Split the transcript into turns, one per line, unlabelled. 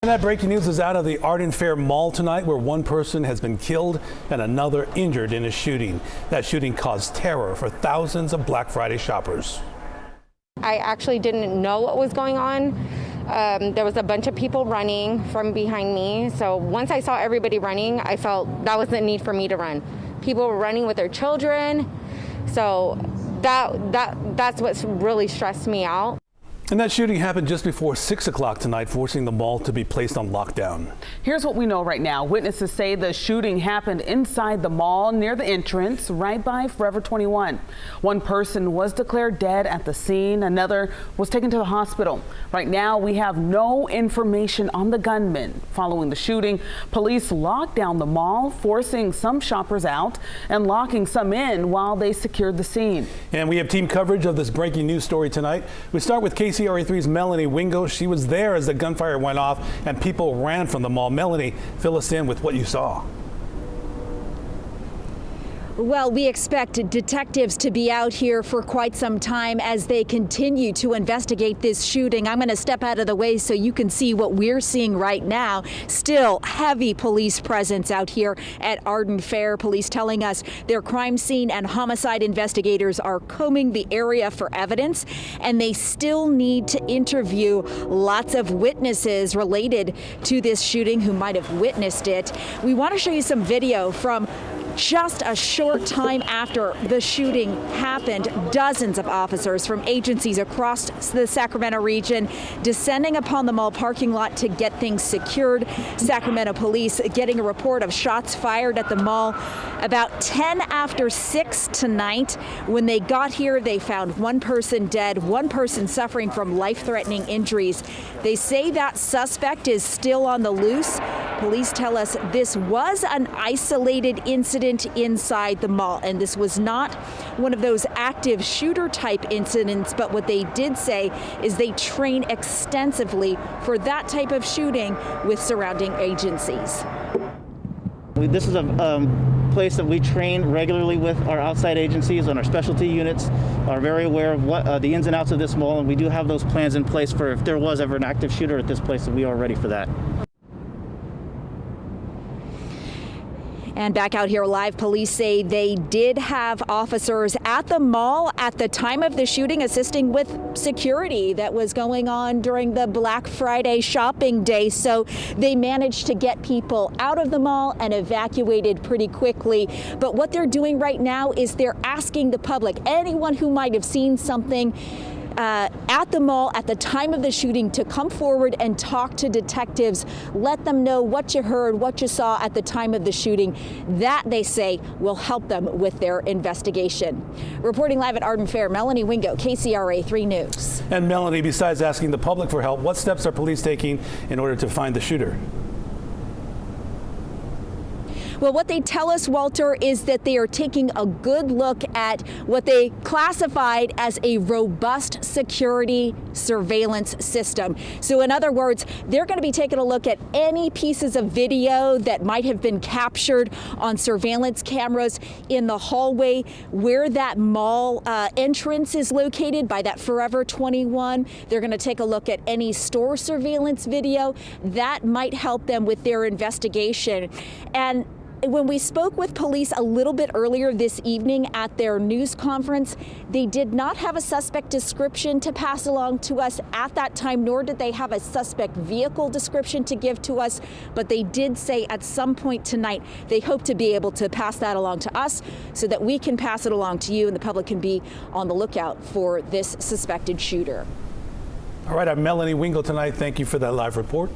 And that breaking news is out of the Arden Fair Mall tonight, where one person has been killed and another injured in a shooting. That shooting caused terror for thousands of Black Friday shoppers.
I actually didn't know what was going on. There was a bunch of people running from behind me. So once I saw everybody running, I felt that was the need for me to run. People were running with their children. So that's what's really stressed me out.
And that shooting happened just before 6 o'clock tonight, forcing the mall to be placed on lockdown.
Here's what we know right now. Witnesses say the shooting happened inside the mall near the entrance, right by Forever 21. One person was declared dead at the scene. Another was taken to the hospital. Right now, we have no information on the gunman. Following the shooting, police locked down the mall, forcing some shoppers out and locking some in while they secured the scene.
And we have team coverage of this breaking news story tonight. We start with KCRA3's Melanie Wingo. She was there as the gunfire went off and people ran from the mall. Melanie, fill us in with what you saw.
Well, we expect detectives to be out here for quite some time as they continue to investigate this shooting. I'm going to step out of the way so you can see what we're seeing right now. Still heavy police presence out here at Arden Fair. Police telling us their crime scene and homicide investigators are combing the area for evidence, and they still need to interview lots of witnesses related to this shooting who might have witnessed it. We want to show you some video from just a short time after the shooting happened. Dozens of officers from agencies across the Sacramento region descending upon the mall parking lot to get things secured. Sacramento police getting a report of shots fired at the mall about 10 after 6 tonight. When they got here, they found one person dead, one person suffering from life-threatening injuries. They say that suspect is still on the loose. Police tell us this was an isolated incident inside the mall, and this was not one of those active shooter type incidents, but what they did say is they train extensively for that type of shooting with surrounding agencies.
This is a place that we train regularly with our outside agencies, and our specialty units are very aware of what the ins and outs of this mall, and we do have those plans in place for if there was ever an active shooter at this place, that we are ready for that.
And back out here live, police say they did have officers at the mall at the time of the shooting assisting with security that was going on during the Black Friday shopping day. So they managed to get people out of the mall and evacuated pretty quickly. But what they're doing right now is they're asking the public, anyone who might have seen something at the mall at the time of the shooting, to come forward and talk to detectives. Let them know what you heard, what you saw at the time of the shooting. That, they say, will help them with their investigation. Reporting live at Arden Fair, Melanie Wingo, KCRA 3 News.
And Melanie, besides asking the public for help, what steps are police taking in order to find the shooter?
Well, what they tell us, Walter, is that they are taking a good look at what they classified as a robust security surveillance system. So in other words, they're going to be taking a look at any pieces of video that might have been captured on surveillance cameras in the hallway where that mall entrance is located by that Forever 21. They're going to take a look at any store surveillance video that might help them with their investigation. And when we spoke with police a little bit earlier this evening at their news conference, they did not have a suspect description to pass along to us at that time, nor did they have a suspect vehicle description to give to us. But they did say at some point tonight they hope to be able to pass that along to us so that we can pass it along to you and the public can be on the lookout for this suspected shooter.
All right, I'm Melanie Wingo tonight. Thank you for that live report.